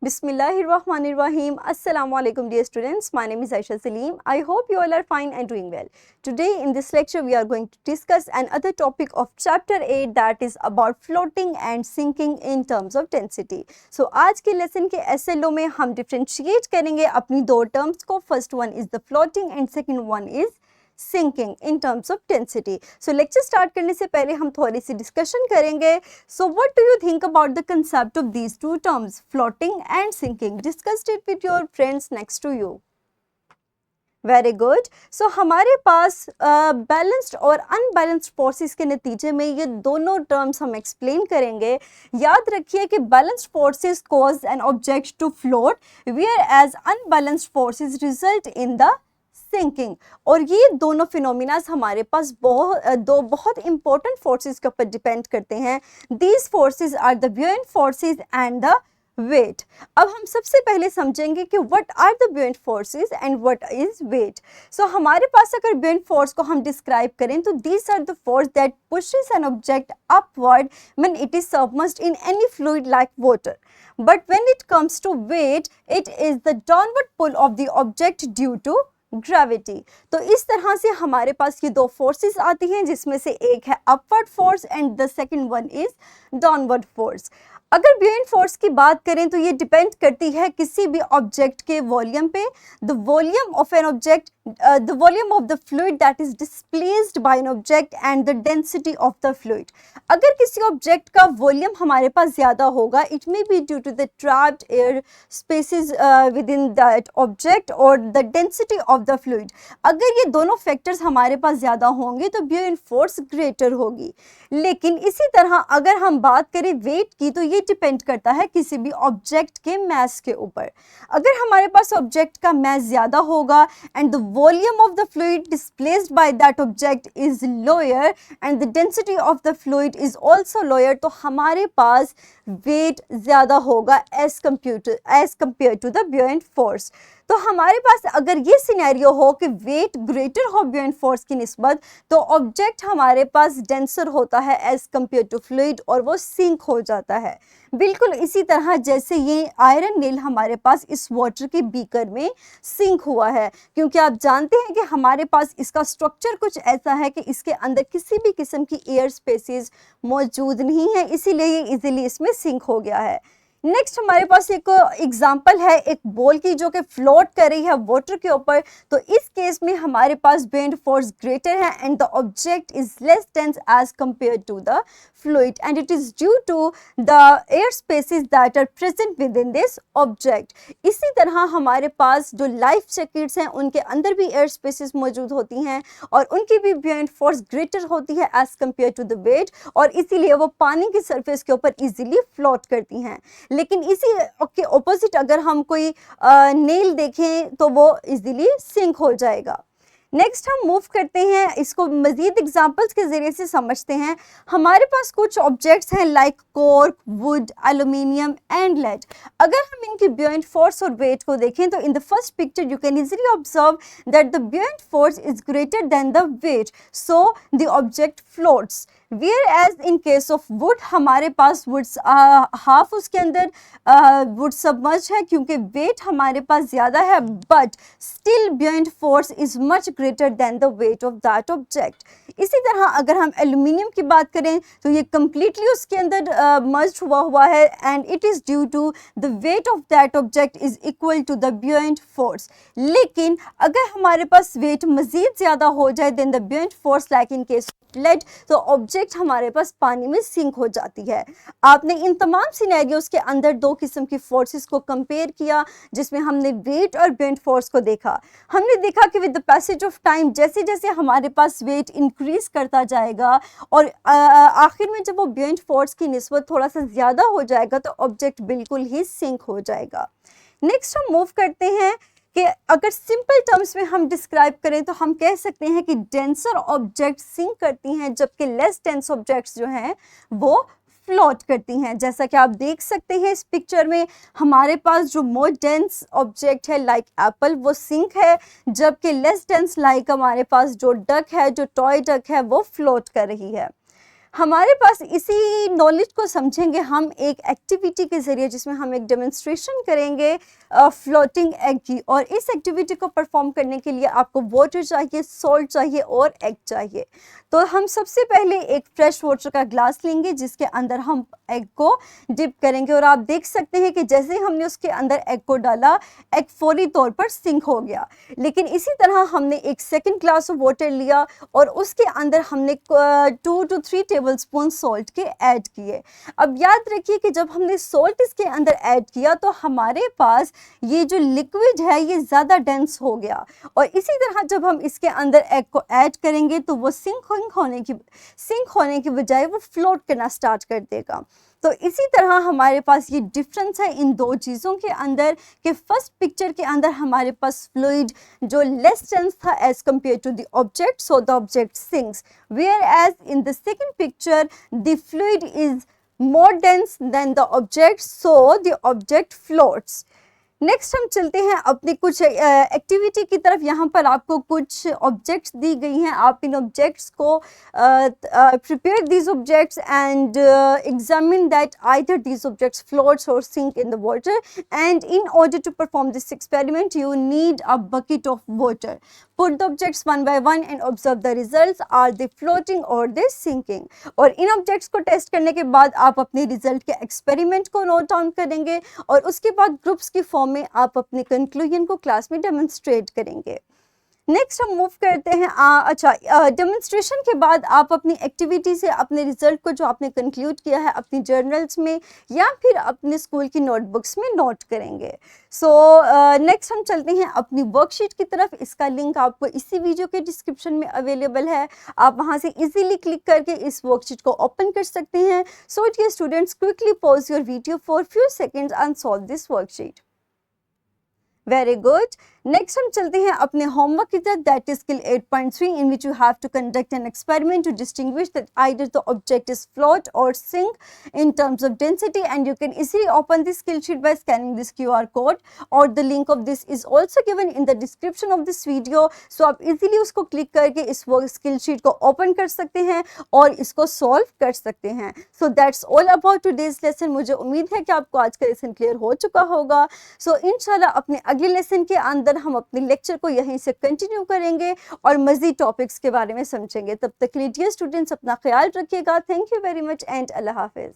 Bismillahirrahmanirrahim. Assalamu alaikum dear students. My name is Aisha Salim. I hope you all are fine and doing well. Today in this lecture we are going to discuss another topic of chapter 8 that is about floating and sinking in terms of density. So आज के lesson के SLO में हम differentiate करेंगे अपनी दो terms को. First one is the floating and second one is sinking in terms of density. So lecture start करने से पहले हम थोड़ी सी discussion करेंगे. So what do you think about the concept of these two terms, floating and sinking? Discussed it with your friends next to you. Very good. So हमारे पास balanced और unbalanced forces के नतीजे में ये दोनों टर्म्स हम एक्सप्लेन करेंगे. याद रखिए कि balanced forces cause an object to float whereas unbalanced forces result in the sinking. और ये दोनों फिनोमिनास हमारे पास दो बहुत इंपॉर्टेंट फोर्सेस के ऊपर डिपेंड करते हैं. These forces are the buoyant forces and the weight. अब हम सबसे पहले समझेंगे कि what are the buoyant forces and what is weight. So हमारे पास अगर ब्यूएंट फोर्स को हम डिस्क्राइब करें तो these are the force that pushes an object upward when it is submerged in any fluid like water. But when it comes to weight, it is the downward pull of the object due to gravity. तो इस तरह से हमारे पास ये दो forces आती हैं जिसमें से एक है upward force and the second one is downward force. अगर ब्यूएंट फोर्स की बात करें तो ये डिपेंड करती है किसी भी ऑब्जेक्ट के वॉल्यूम पे. The volume of an object, the volume of the fluid that is displaced by an object and the density of the fluid. अगर किसी ऑब्जेक्ट का वॉल्यूम हमारे पास ज़्यादा होगा, it may be due to the trapped air spaces within that object or the density of the fluid. अगर ये दोनों फैक्टर्स हमारे पास ज़्यादा होंगे तो ब्यूएंट फोर्स ग्रेटर होगी. लेकिन इसी तरह अगर हम बात करें वेट की तो ये डिपेंड करता है किसी भी ऑब्जेक्ट के मास के ऊपर. अगर हमारे पास ऑब्जेक्ट का मास ज़्यादा होगा and the volume of the fluid displaced by that object is lower and the density of the fluid is also lower, तो हमारे पास weight ज़्यादा होगा as compared to the buoyant force. तो हमारे पास अगर ये सिनेरियो हो कि वेट ग्रेटर हो ब्यूएंट फोर्स की निस्बत तो ऑब्जेक्ट हमारे पास डेंसर होता है एज कम्पेयर टू फ्लूइड और वो सिंक हो जाता है. बिल्कुल इसी तरह जैसे ये आयरन नेल हमारे पास इस वाटर के बीकर में सिंक हुआ है, क्योंकि आप जानते हैं कि हमारे पास इसका स्ट्रक्चर कुछ ऐसा है कि इसके अंदर किसी भी किस्म की एयर स्पेसेस मौजूद नहीं है, इसीलिए ये इजीली इसमें सिंक हो गया है. नेक्स्ट हमारे पास एक एग्जांपल है एक बॉल की जो कि फ्लोट कर रही है वाटर के ऊपर. तो इस केस में हमारे पास ब्यूएंट फोर्स ग्रेटर है and the object is less dense as compared to the fluid and it is due to the air spaces that are present within this object. इसी तरह हमारे पास जो लाइफ जैकेट्स हैं उनके अंदर भी air spaces मौजूद होती हैं और उनकी भी ब्यूएंट फोर्स ग्रेटर होती है as compared to the weight और इसीलिए वो पानी की सरफेस के ऊपर इजीली फ्लोट करती हैं. लेकिन इसी के ऑपोजिट अगर हम कोई नेल देखें तो वो इजीली सिंक हो जाएगा. नेक्स्ट हम मूव करते हैं, इसको मज़ीद एग्जांपल्स के ज़रिए से समझते हैं. हमारे पास कुछ ऑब्जेक्ट्स हैं like cork, wood, aluminium and lead. अगर हम इनकी ब्यूएंट फोर्स और वेट को देखें तो in the first picture you can easily observe that the buoyant force is greater than the weight, so the object floats. Whereas in case of wood हमारे पास woods half उसके अंदर वुड सबमर्ज है क्योंकि wait हमारे पास ज़्यादा है, but still buoyant force is much greater than the weight of that object. इसी तरह अगर हम एल्यूमिनियम की बात करें तो ये कम्प्लीटली उसके अंदर मर्ज हुआ है and it is due to the weight of that object is equal to the buoyant force. लेकिन अगर हमारे पास वेट मज़ीद ज़्यादा हो जाए then the buoyant force like in case lead तो ऑब्जेक्ट हमारे पास पानी में सिंक हो जाती है. आपने इन तमाम सिनेरियोज के अंदर दो किस्म की फोर्सेस को कंपेयर किया जिसमें हमने वेट और ब्यूएंट फोर्स को देखा. हमने देखा कि with the passage of time जैसे जैसे हमारे पास वेट इंक्रीज करता जाएगा और आखिर में जब वो ब्यूएंट फोर्स की निस्बत थोड़ा सा ज़्यादा हो जाएगा तो ऑब्जेक्ट बिल्कुल ही सिंक हो जाएगा. नेक्स्ट हम मूव करते हैं कि अगर सिंपल टर्म्स में हम डिस्क्राइब करें तो हम कह सकते हैं कि डेंसर ऑब्जेक्ट सिंक करती हैं जबकि लेस डेंस ऑब्जेक्ट्स जो हैं वो फ्लोट करती हैं. जैसा कि आप देख सकते हैं इस पिक्चर में हमारे पास जो मोर डेंस ऑब्जेक्ट है लाइक एप्पल वो सिंक है, जबकि लेस डेंस लाइक हमारे पास जो डक है, जो टॉय डक है वो फ्लोट कर रही है. हमारे पास इसी नॉलेज को समझेंगे हम एक एक्टिविटी के ज़रिए, जिसमें हम एक डेमोन्स्ट्रेशन करेंगे फ्लोटिंग एग की। और इस एक्टिविटी को परफॉर्म करने के लिए आपको वाटर चाहिए, सॉल्ट चाहिए और एग चाहिए। तो हम सबसे पहले एक फ्रेश वाटर का ग्लास लेंगे जिसके अंदर हम एग को डिप करेंगे। और आप देख सकते हैं कि जैसे ही हमने उसके अंदर एग को डाला, एग फौरी तौर पर सिंक हो गया। लेकिन इसी तरह हमने एक सेकंड ग्लास ऑफ वाटर लिया और उसके अंदर हमने 2 to 3 टेबलस्पून सॉल्ट के ऐड किए। अब याद रखिए कि जब हमने सॉल्ट इसके अंदर ऐड किया तो हमारे पास ये जो लिक्विड है ये ज़्यादा डेंस हो गया। और इसी तरह जब हम इसके अंदर एग को ऐड करेंगे तो वो सिंक होने की बजाय वो फ्लोट करना स्टार्ट कर देगा। तो इसी तरह हमारे पास ये डिफरेंस है इन दो चीज़ों के अंदर कि फर्स्ट पिक्चर के अंदर हमारे पास फ्लूइड जो लेस डेंस था as compared to the object, so the object sinks, whereas in the second picture the fluid is more dense than the object, so the object floats. Next हम चलते हैं अपनी कुछ activity की तरफ। यहाँ पर आपको कुछ ऑब्जेक्ट्स दी गई हैं। आप इन ऑब्जेक्ट्स को prepare these objects and examine that either these objects floats or sink in the water, and in order to perform this experiment you need a bucket of water. Put the objects one by one and observe the results. Are they floating or they sinking? और इन objects को test करने के बाद आप अपने result के experiment को note down करेंगे और उसके बाद ग्रुप्स की फॉर्म में आप अपने कंक्लूजन को क्लास में डेमोन्स्ट्रेट करेंगे। नेक्स्ट हम मूव करते हैं डेमोन्स्ट्रेशन के बाद आप अपनी एक्टिविटी से अपने रिजल्ट को जो आपने कंक्लूड किया है अपनी जर्नल्स में या फिर अपने स्कूल की नोटबुक्स में नोट करेंगे। सो नेक्स्ट हम चलते हैं अपनी वर्कशीट की तरफ। इसका लिंक आपको इसी वीडियो के डिस्क्रिप्शन में अवेलेबल है। आप वहां से इजीली क्लिक करके इस वर्कशीट को ओपन कर सकते हैं। So dear students, quickly pause your video for few seconds and solve this worksheet. Very good. Next हम चलते हैं अपने होमवर्क की तरफ, that is skill 8.3 in which you have to conduct an experiment to distinguish that either the object is float or sink in terms of density, and you can easily open this skill sheet by scanning this QR code or the link of this is also given in the description of this video. So आप easily उसको click करके इस skill sheet को open कर सकते हैं और इसको सॉल्व कर सकते हैं। So that's all about today's lesson. मुझे उम्मीद है कि आपको आज का लेसन क्लियर हो चुका होगा। So इंशाल्लाह अपने अगले लेसन के अंदर हम अपने लेक्चर को यहीं से कंटिन्यू करेंगे और मज़ीद टॉपिक्स के बारे में समझेंगे। तब तक के लिए डियर स्टूडेंट्स अपना ख्याल रखिएगा। Thank you very much and अल्लाह हाफिज़।